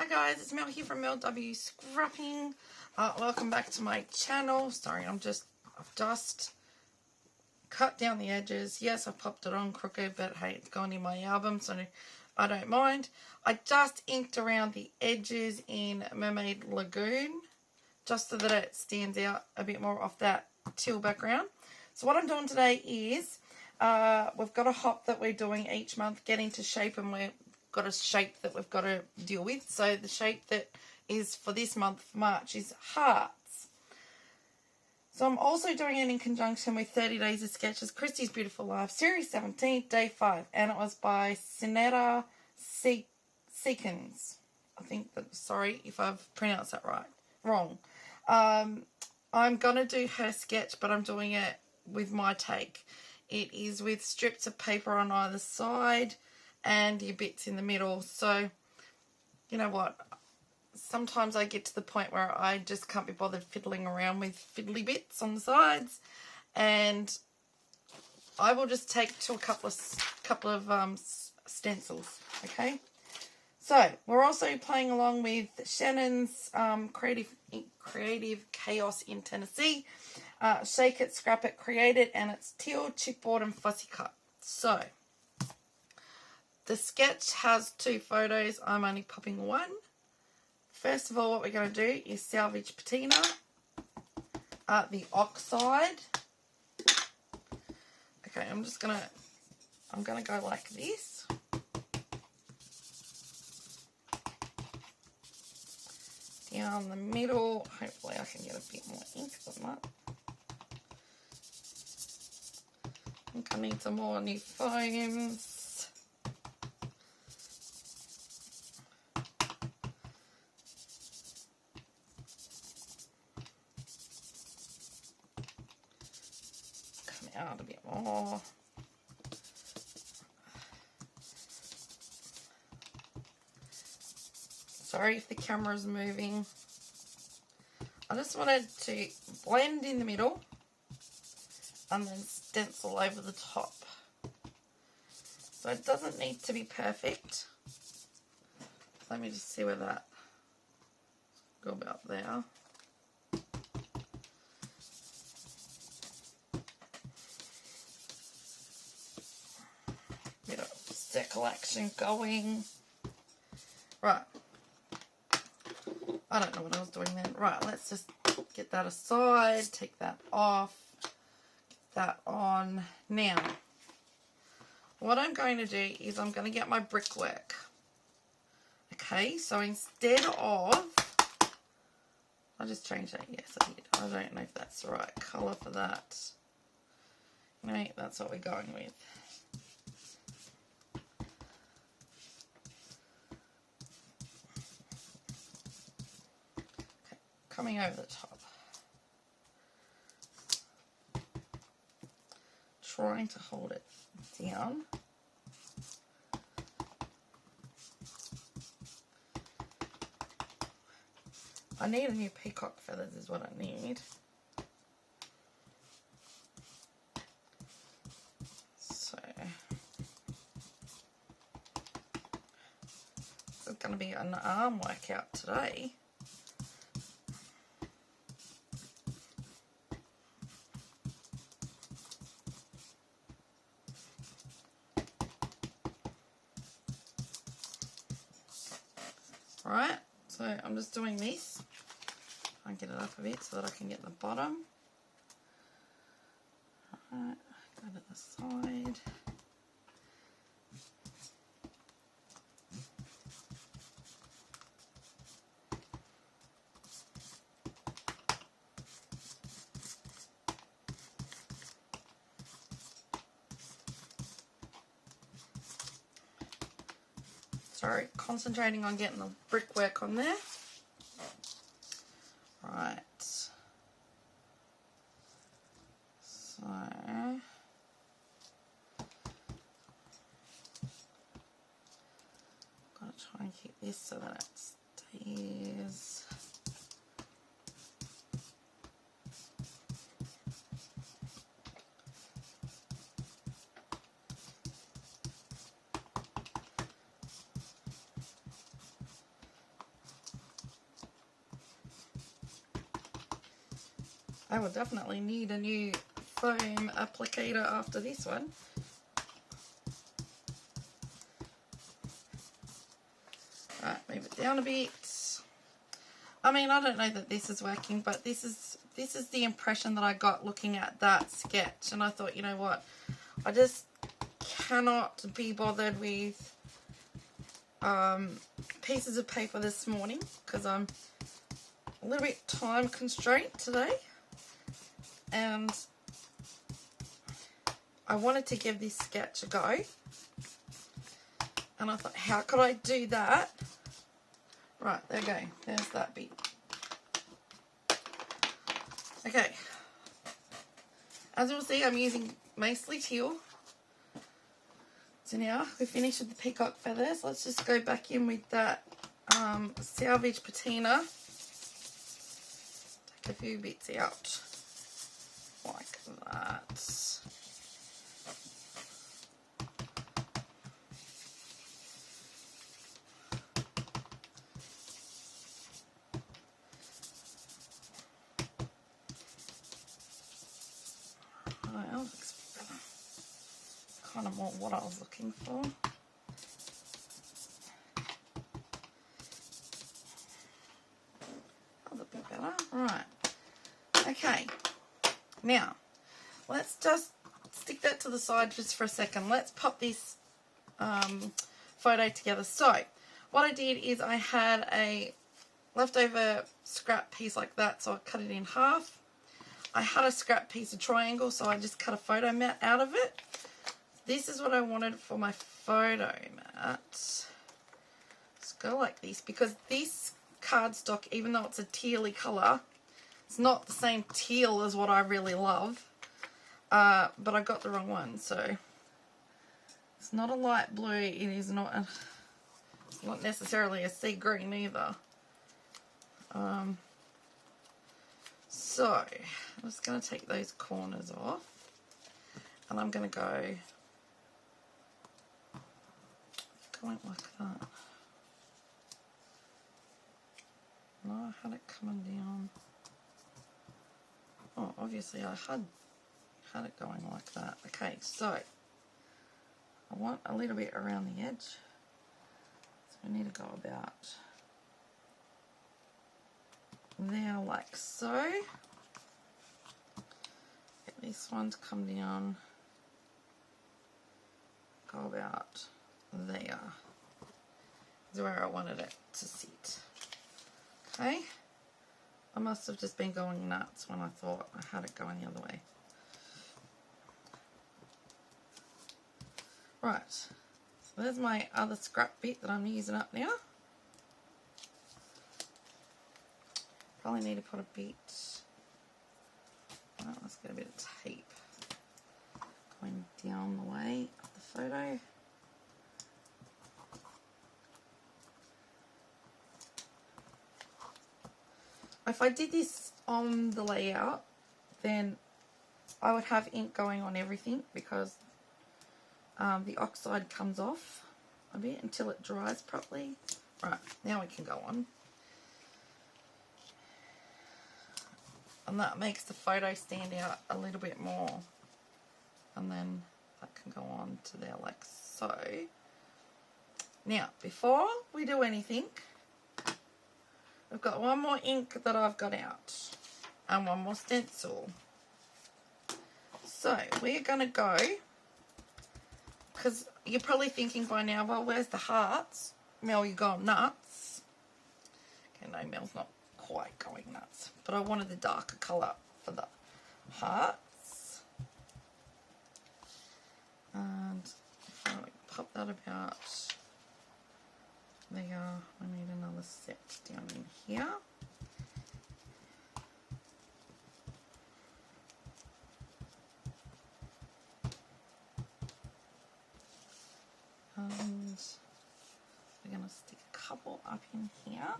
Hi guys, it's Mel here from Mel W Scrapping. Welcome back to my channel. Sorry, I've just cut down the edges. Yes, I popped it on crooked, but hey, it's gone in my album, so I don't mind. I just inked around the edges in Mermaid Lagoon, just so that it stands out a bit more off that teal background. So what I'm doing today is, we've got a hop that we're doing each month, get into shape, and we've got a shape that we've got to deal with. So the shape that is for this month, March, is hearts. So I'm also doing it in conjunction with 30 Days of Sketches, Christy's Beautiful Life, Series 17, Day 5, and it was by Cybette Seekins. I think that, sorry if I've pronounced that wrong. I'm going to do her sketch, but I'm doing it with my take. It is with strips of paper on either side and your bits in the middle. So, you know what? Sometimes I get to the point where I just can't be bothered fiddling around with fiddly bits on the sides, and I will just take to a couple of stencils. Okay. So we're also playing along with Shannon's creative chaos in Tennessee. Shake It, Scrap It, Create It, and it's teal, chipboard, and fussy cut. So the sketch has 2 photos. I'm only popping one. First of all, what we're going to do is salvage patina, the oxide. Okay, I'm going to go like this. Down the middle. Hopefully I can get a bit more ink than that. I think I need some more new foams. Out a bit more. Sorry if the camera's moving. I just wanted to blend in the middle and then stencil over the top. So it doesn't need to be perfect. Let me just see where that go about there. Bit of circle action going. Right. I don't know what I was doing then. Right, let's just get that aside, take that off, get that on. Now, what I'm going to do is I'm going to get my brickwork. Okay, so instead of, I just changed that, yes I did. I don't know if that's the right colour for that. No, that's what we're going with. Coming over the top, trying to hold it down. I need a new peacock feathers is what I need. So this is going to be an arm workout today. Right, so I'm just doing this. I'll get it up a bit so that I can get the bottom. Alright, go to the side. Sorry, concentrating on getting the brickwork on there. Right. So, gotta try and keep this so that it stays. I will definitely need a new foam applicator after this one. Right, move it down a bit. I mean, I don't know that this is working, but this is the impression that I got looking at that sketch, and I thought, you know what, I just cannot be bothered with pieces of paper this morning because I'm a little bit time constrained today, and I wanted to give this sketch a go, and I thought, how could I do that? Right, there we go, there's that bit. Okay, as you'll see, I'm using mostly teal. So now we're finished with the peacock feathers. Let's just go back in with that salvage patina. Take a few bits out like that. That looks better. Kind of more what I was looking for. A little bit better. Right. Okay. Now, let's just stick that to the side just for a second. Let's pop this photo together. So, what I did is I had a leftover scrap piece like that, so I cut it in half. I had a scrap piece of triangle, so I just cut a photo mat out of it. This is what I wanted for my photo mat. Let's go like this, because this cardstock, even though it's a tealy colour, it's not the same teal as what I really love. But I got the wrong one, so it's not a light blue. It is not it's not necessarily a sea green either. So I'm just going to take those corners off, and I'm going to go like that. No, I had it coming down. Oh, obviously I had it going like that. Okay, so I want a little bit around the edge. So we need to go about there like so. Get this one to come down. Go about there. Is where I wanted it to sit. Okay. I must have just been going nuts when I thought I had it going the other way. Right. So there's my other scrap bit that I'm using up now. Probably need to put a bit. Right, let's get a bit of tape going down the way of the photo. If I did this on the layout, then I would have ink going on everything, because the oxide comes off a bit until it dries properly. Right, now we can go on. And that makes the photo stand out a little bit more. And then that can go on to there like so. Now, before we do anything, I've got one more ink that I've got out and one more stencil. So we're going to go, because you're probably thinking by now, well, where's the hearts? Mel, you're going nuts. Okay, no, Mel's not quite going nuts, but I wanted the darker colour for the hearts. And if I pop that about there, I need another set down in here. And we're going to stick a couple up in here.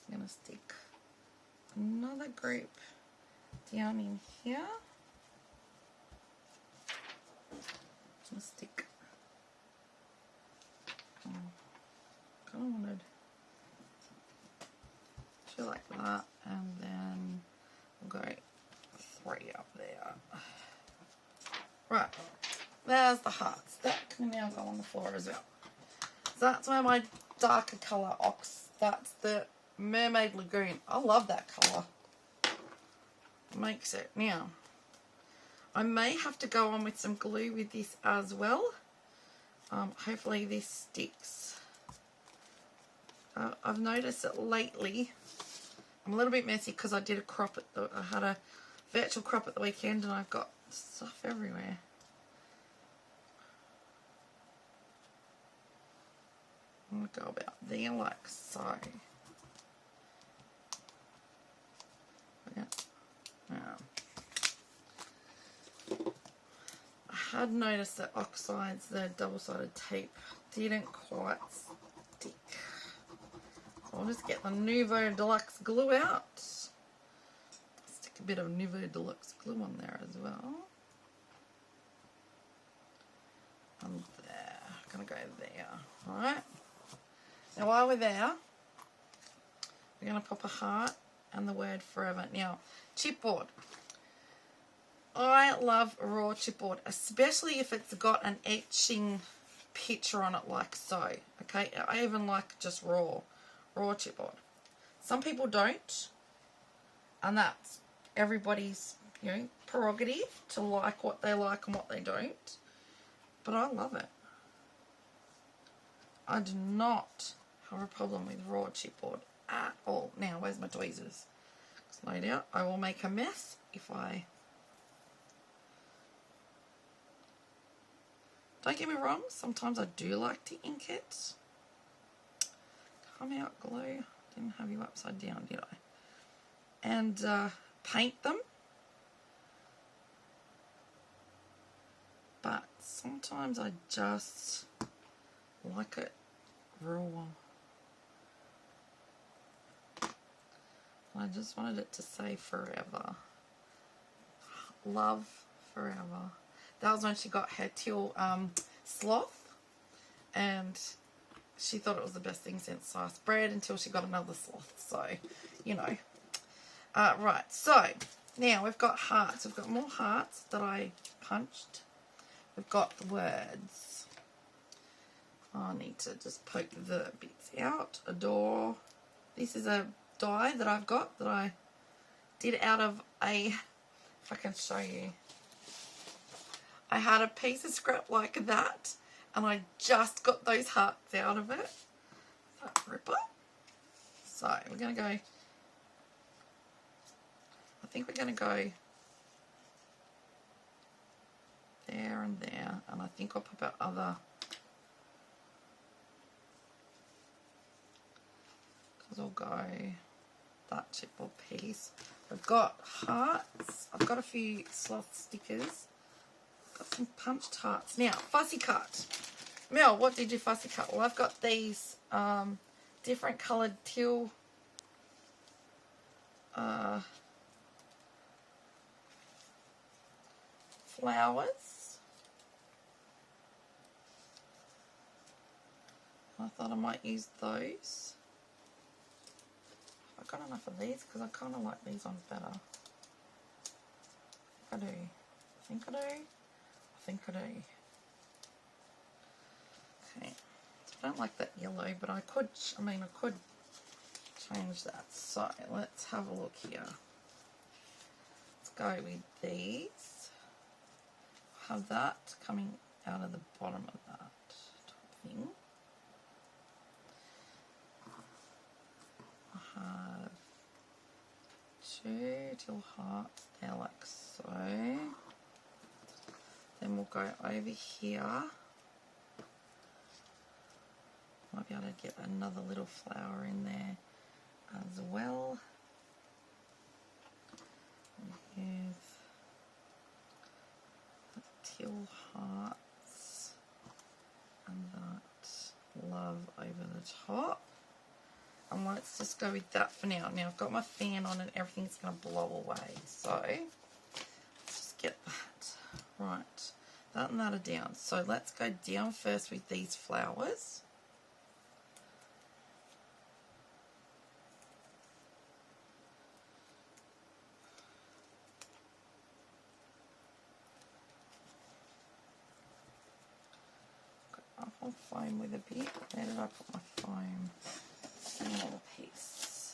I'm going to stick another group down in here. I'm going to stick, kind of wanted to like that, pretty up there. Right, there's the hearts. That can now go on the floor as well. So that's where my darker colour ox, that's the Mermaid Lagoon. I love that colour. Makes it. Now, I may have to go on with some glue with this as well. Hopefully this sticks. I've noticed that lately I'm a little bit messy because I did a crop I had a virtual crop at the weekend and I've got stuff everywhere. I'm going to go about there like so. Yeah. I had noticed that oxides, the double-sided tape, didn't quite stick. So I'll just get the Nouveau Deluxe glue out. Stick a bit of Nouveau Deluxe glue on there as well. And there. I'm going to go there. Alright. Now while we're there, we're going to pop a heart and the word forever. Now, chipboard. I love raw chipboard, especially if it's got an etching picture on it like so. Okay, I even like just raw chipboard. Some people don't, and that's everybody's, you know, prerogative to like what they like and what they don't. But I love it. I do not have a problem with raw chipboard at all. Now, where's my tweezers? Because no doubt I will make a mess if I... Don't get me wrong, sometimes I do like to ink it. Come out glue. Didn't have you upside down, did I? And paint them. But sometimes I just like it raw. I just wanted it to say forever. Love forever. That was when she got her teal sloth, and she thought it was the best thing since sliced bread until she got another sloth. So, you know. Right, so now we've got hearts. We've got more hearts that I punched. We've got the words. I need to just poke the bits out. Adore. This is a die that I've got that I did out of a, if I can show you. I had a piece of scrap like that, and I just got those hearts out of it. That ripper. So we're going to go, I think we're going to go there and there, and I think I'll pop out other, because I'll go that chipboard piece. I've got hearts, I've got a few sloth stickers. Got some punched hearts. Now, fussy cut. Mel, what did you fussy cut? Well, I've got these different coloured teal flowers. I thought I might use those. I've got enough of these because I kind of like these ones better. I do. I think I do. I think I do. Okay. So I don't like that yellow, but I could, I could change that. So let's have a look here. Let's go with these. Have that coming out of the bottom of that type thing. I have two teal hearts there like so. Then we'll go over here. Might be able to get another little flower in there as well. With the teal hearts and that love over the top. And let's just go with that for now. Now I've got my fan on and everything's going to blow away. So let's just get that. Right, that and that are down. So let's go down first with these flowers. I'll foam with a bit. Where did I put my foam? Another piece.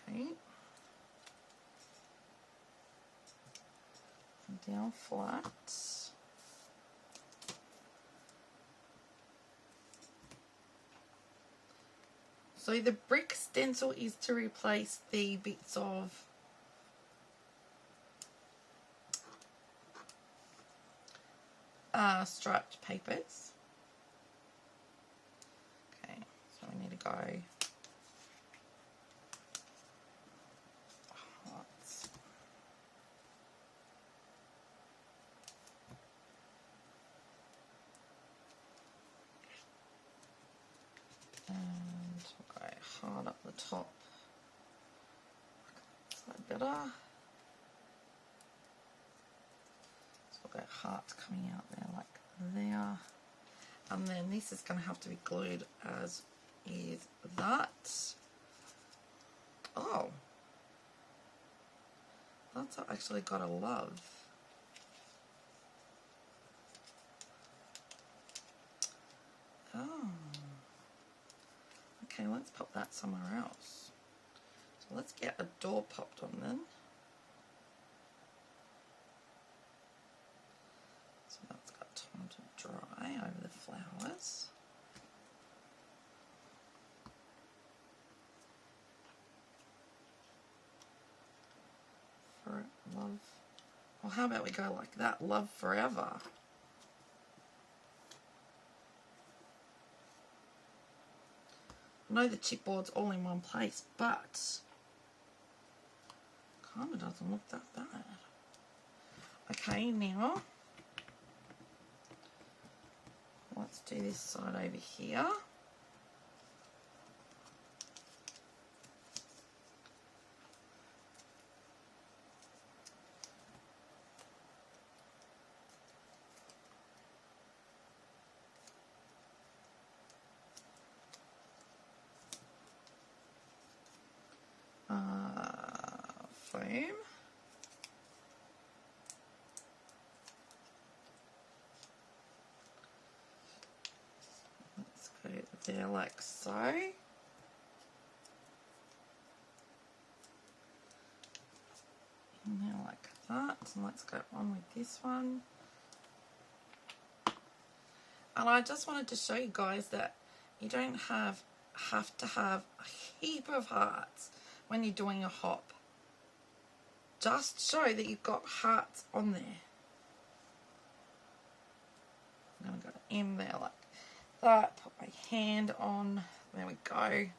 Okay. And down flat. So the brick stencil is to replace the bits of striped papers. Okay, so we need to go hearts. And we'll go hard up the top. Is that better? So we'll get hearts coming out there like there. And then this is going to have to be glued as is that. Oh, that's actually got a love. Oh. Okay, let's pop that somewhere else. So let's get a door popped on then. So that's got time to dry over the flowers. For love. Well, how about we go like that? Love forever. I know the chipboard's all in one place, but kind of doesn't look that bad. Okay, now let's do this side over here. Foam. Let's go there like so. And now like that. And let's go on with this one. And I just wanted to show you guys that you don't have to have a heap of hearts when you're doing a hop. Just show that you've got hearts on there. I'm going to go in there like that, put my hand on, there we go.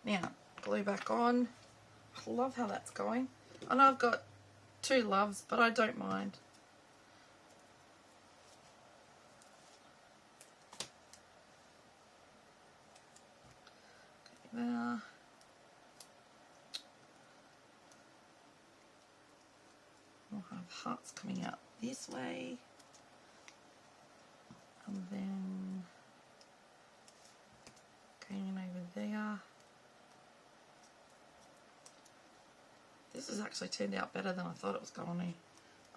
Now, glue back on. I love how that's going. I know I've got two loves, but I don't mind. Okay, there. We'll have hearts coming out this way, and then going over there. This has actually turned out better than I thought it was going to,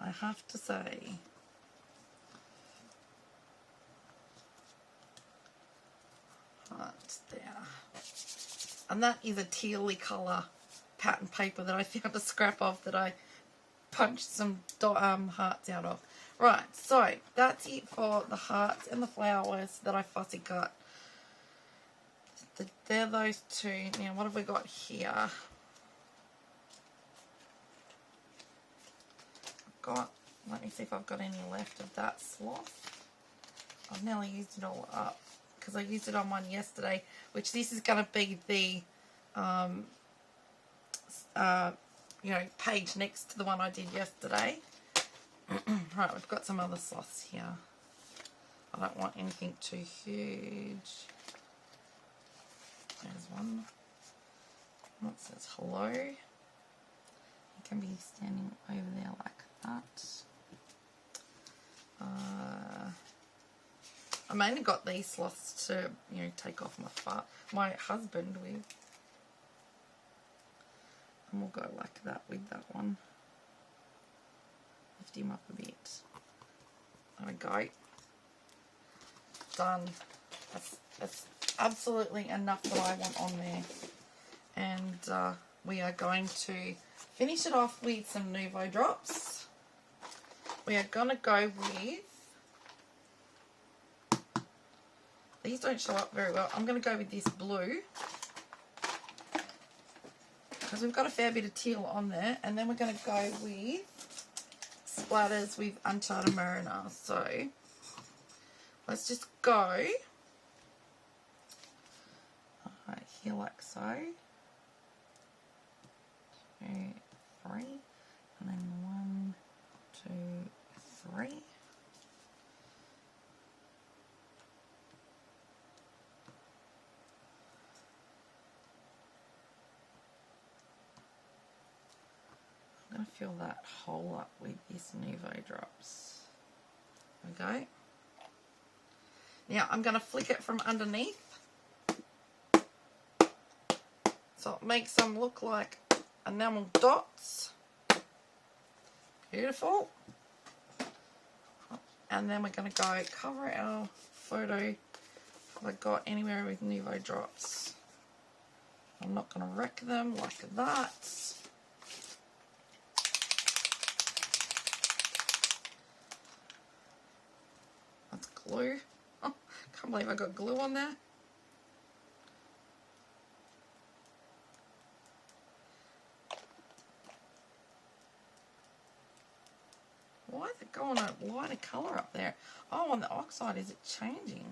I have to say. Hearts there. And that is a tealy colour pattern paper that I found a scrap of that I punched some hearts out of. Right, so that's it for the hearts and the flowers that I fussy cut. They're those two. Now, what have we got here? I've got, let me see if I've got any left of that sloth. I've nearly used it all up because I used it on one yesterday, which this is going to be the you know, page next to the one I did yesterday. Right, we've got some other sloths here. I don't want anything too huge. There's one that says hello. You can be standing over there like that. I mainly got these sloths to, you know, take off my husband with. And we'll go like that with that one. Lift him up a bit. There we go. Done. That's absolutely enough that I want on there. And we are going to finish it off with some Nouveau drops. We are going to go with, these don't show up very well. I'm going to go with this blue, because we've got a fair bit of teal on there. And then we're going to go with splatters with Uncharted Mariner. So let's just go right here like so. 2, 3, and then 1, 2, 3. I'm going to fill that hole up with this Nouveau drops. Okay. Now I'm going to flick it from underneath, so it makes them look like enamel dots. Beautiful. And then we're going to go cover our photo. Have I got anywhere with Nouveau drops? I'm not going to wreck them like that. That's glue. Oh, can't believe I got glue on there. Why is it going a lighter colour up there? Oh, on the oxide, is it changing?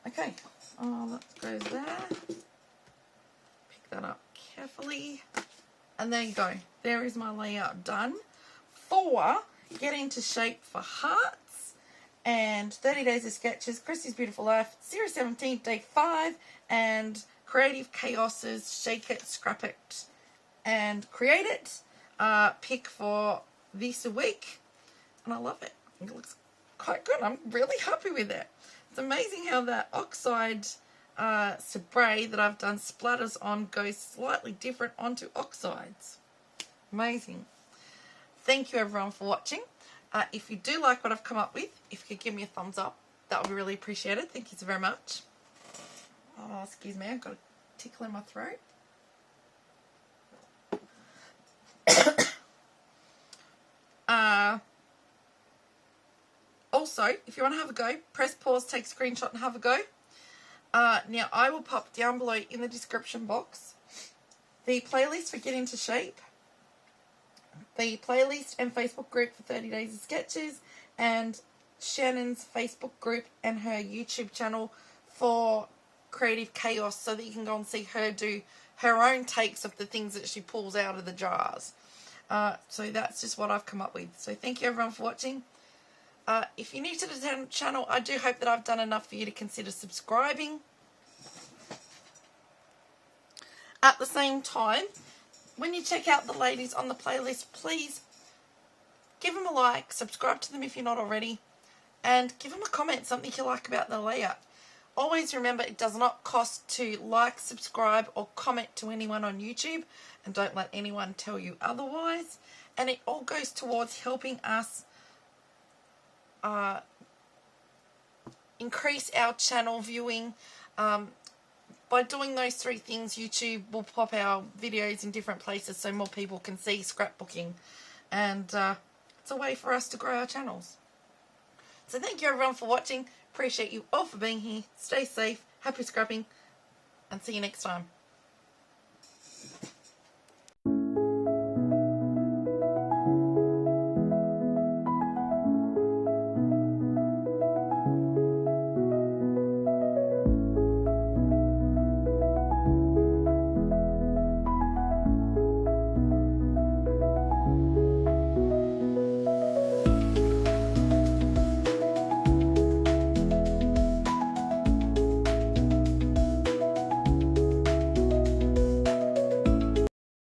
Okay, that goes there. Pick that up carefully. And there you go. There is my layout done for Get Into Shape for Hearts and 30 Days of Sketches, Christy's Beautiful Life, Series 17, Day 5, and Creative Chaos's Shake It, Scrap It, and Create It pick for this week. And I love it. It looks quite good. I'm really happy with it. It's amazing how that oxide spray that I've done splatters on goes slightly different onto oxides. Amazing. Thank you everyone for watching. If you do like what I've come up with, if you could give me a thumbs up, that would be really appreciated. Thank you so very much. Oh, excuse me, I've got a tickle in my throat. Also, if you want to have a go, press pause, take a screenshot and have a go. Now, I will pop down below in the description box the playlist for Get Into Shape, the playlist and Facebook group for 30 Days of Sketches, and Shannon's Facebook group and her YouTube channel for Creative Chaos, so that you can go and see her do her own takes of the things that she pulls out of the jars. So that's just what I've come up with. So thank you everyone for watching. If you're new to the channel, I do hope that I've done enough for you to consider subscribing. At the same time, when you check out the ladies on the playlist, please give them a like, subscribe to them if you're not already, and give them a comment, something you like about the layout. Always remember, it does not cost to like, subscribe, or comment to anyone on YouTube, and don't let anyone tell you otherwise. And it all goes towards helping us increase our channel viewing. By doing those 3 things, YouTube will pop our videos in different places so more people can see scrapbooking, and it's a way for us to grow our channels. So thank you everyone for watching. Appreciate you all for being here. Stay safe, happy scrapping, and see you next time.